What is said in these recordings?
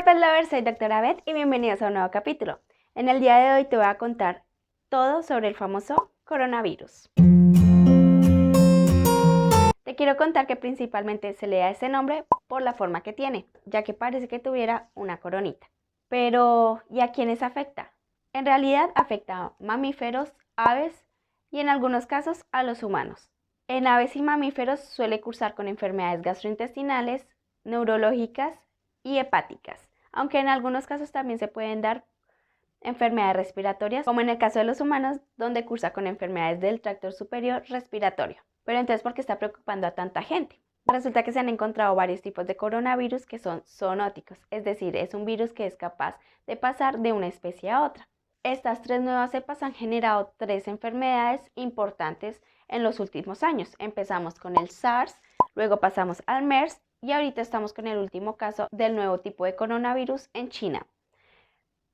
Pet Lovers, soy Doctora Beth y bienvenidos a un nuevo capítulo. En el día de hoy te voy a contar todo sobre el famoso coronavirus. Te quiero contar que principalmente se le da ese nombre por la forma que tiene, ya que parece que tuviera una coronita. Pero, ¿y a quiénes afecta? En realidad afecta a mamíferos, aves y en algunos casos a los humanos. En aves y mamíferos suele cursar con enfermedades gastrointestinales, neurológicas y hepáticas, aunque en algunos casos también se pueden dar enfermedades respiratorias, como en el caso de los humanos, donde cursa con enfermedades del tracto superior respiratorio. Pero entonces, ¿por qué está preocupando a tanta gente? Resulta que se han encontrado varios tipos de coronavirus que son zoonóticos, es decir, es un virus que es capaz de pasar de una especie a otra. Estas tres nuevas cepas han generado tres enfermedades importantes en los últimos años. Empezamos con el SARS, luego pasamos al MERS y ahorita estamos con el último caso del nuevo tipo de coronavirus en China.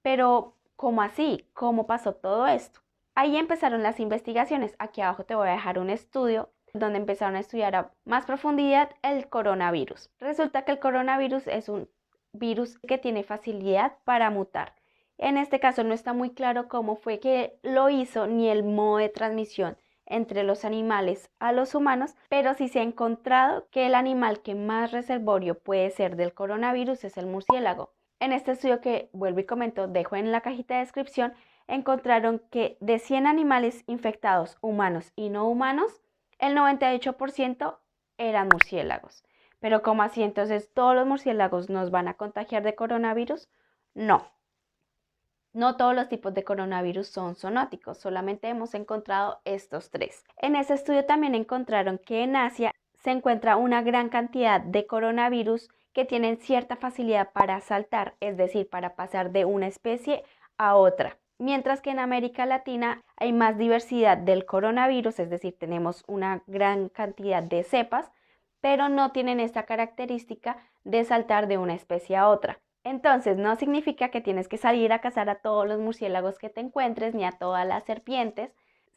Pero, ¿cómo así? ¿Cómo pasó todo esto? Ahí empezaron las investigaciones. Aquí abajo te voy a dejar un estudio donde empezaron a estudiar a más profundidad el coronavirus. Resulta que el coronavirus es un virus que tiene facilidad para mutar. En este caso no está muy claro cómo fue que lo hizo ni el modo de transmisión entre los animales a los humanos, pero sí se ha encontrado que el animal que más reservorio puede ser del coronavirus es el murciélago. En este estudio que vuelvo y comento, dejo en la cajita de descripción, encontraron que de 100 animales infectados, humanos y no humanos, el 98% eran murciélagos. Pero ¿cómo así? Entonces, ¿todos los murciélagos nos van a contagiar de coronavirus? No. No todos los tipos de coronavirus son zoonóticos, solamente hemos encontrado estos tres. En ese estudio también encontraron que en Asia se encuentra una gran cantidad de coronavirus que tienen cierta facilidad para saltar, es decir, para pasar de una especie a otra. Mientras que en América Latina hay más diversidad del coronavirus, es decir, tenemos una gran cantidad de cepas, pero no tienen esta característica de saltar de una especie a otra. Entonces, no significa que tienes que salir a cazar a todos los murciélagos que te encuentres ni a todas las serpientes.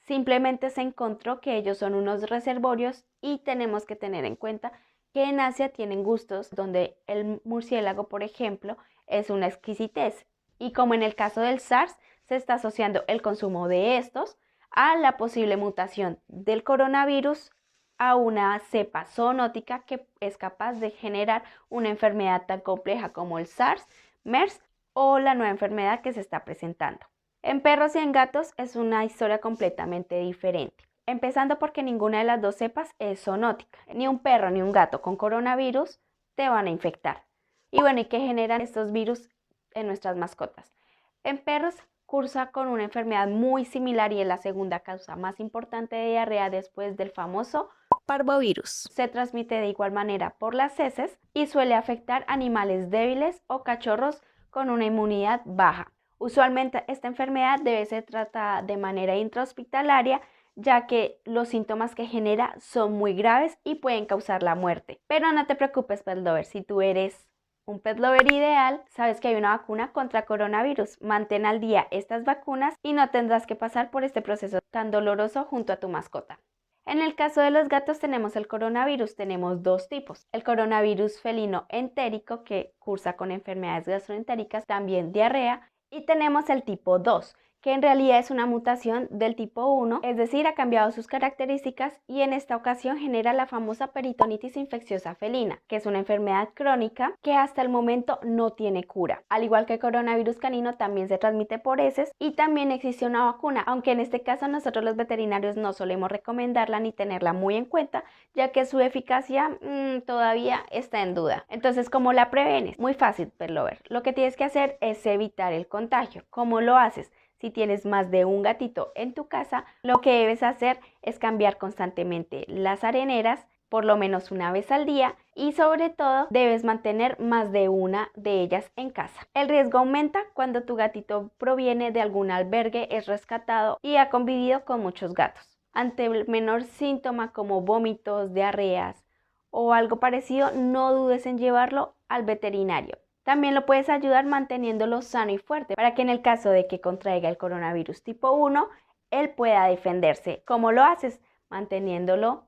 Simplemente se encontró que ellos son unos reservorios y tenemos que tener en cuenta que en Asia tienen gustos donde el murciélago, por ejemplo, es una exquisitez. Y como en el caso del SARS, se está asociando el consumo de estos a la posible mutación del coronavirus a una cepa zoonótica que es capaz de generar una enfermedad tan compleja como el SARS, MERS o la nueva enfermedad que se está presentando. En perros y en gatos es una historia completamente diferente. Empezando porque ninguna de las dos cepas es zoonótica. Ni un perro ni un gato con coronavirus te van a infectar. Y bueno, ¿y qué generan estos virus en nuestras mascotas? En perros cursa con una enfermedad muy similar y es la segunda causa más importante de diarrea después del famoso parvovirus. Se transmite de igual manera por las heces y suele afectar animales débiles o cachorros con una inmunidad baja. Usualmente esta enfermedad debe ser tratada de manera intrahospitalaria, ya que los síntomas que genera son muy graves y pueden causar la muerte. Pero no te preocupes, pet lover, si tú eres un pet lover ideal, sabes que hay una vacuna contra coronavirus. Mantén al día estas vacunas y no tendrás que pasar por este proceso tan doloroso junto a tu mascota. En el caso de los gatos tenemos el coronavirus, tenemos dos tipos. El coronavirus felino entérico que cursa con enfermedades gastroentéricas, también diarrea, y tenemos el tipo 2, que en realidad es una mutación del tipo 1, es decir, ha cambiado sus características y en esta ocasión genera la famosa peritonitis infecciosa felina, que es una enfermedad crónica que hasta el momento no tiene cura. Al igual que el coronavirus canino también se transmite por heces y también existe una vacuna, aunque en este caso nosotros los veterinarios no solemos recomendarla ni tenerla muy en cuenta, ya que su eficacia todavía está en duda. Entonces, ¿cómo la prevenes? Muy fácil, pet lover. Lo que tienes que hacer es evitar el contagio. ¿Cómo lo haces? Si tienes más de un gatito en tu casa, lo que debes hacer es cambiar constantemente las areneras, por lo menos una vez al día, y sobre todo debes mantener más de una de ellas en casa. El riesgo aumenta cuando tu gatito proviene de algún albergue, es rescatado y ha convivido con muchos gatos. Ante el menor síntoma como vómitos, diarreas o algo parecido, no dudes en llevarlo al veterinario. También lo puedes ayudar manteniéndolo sano y fuerte para que en el caso de que contraiga el coronavirus tipo 1, él pueda defenderse. ¿Cómo lo haces? Manteniéndolo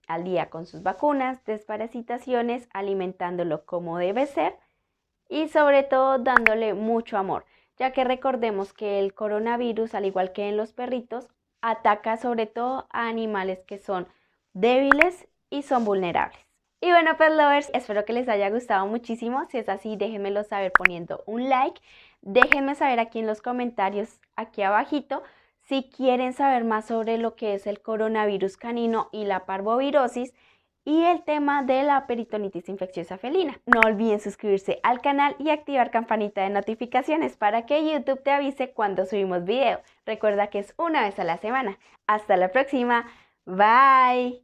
al día con sus vacunas, desparasitaciones, alimentándolo como debe ser y sobre todo dándole mucho amor, ya que recordemos que el coronavirus, al igual que en los perritos, ataca sobre todo a animales que son débiles y son vulnerables. Y bueno, pet lovers, espero que les haya gustado muchísimo. Si es así, déjenmelo saber poniendo un like. Déjenme saber aquí en los comentarios, aquí abajito, si quieren saber más sobre lo que es el coronavirus canino y la parvovirosis y el tema de la peritonitis infecciosa felina. No olviden suscribirse al canal y activar campanita de notificaciones para que YouTube te avise cuando subimos video. Recuerda que es una vez a la semana. Hasta la próxima. Bye.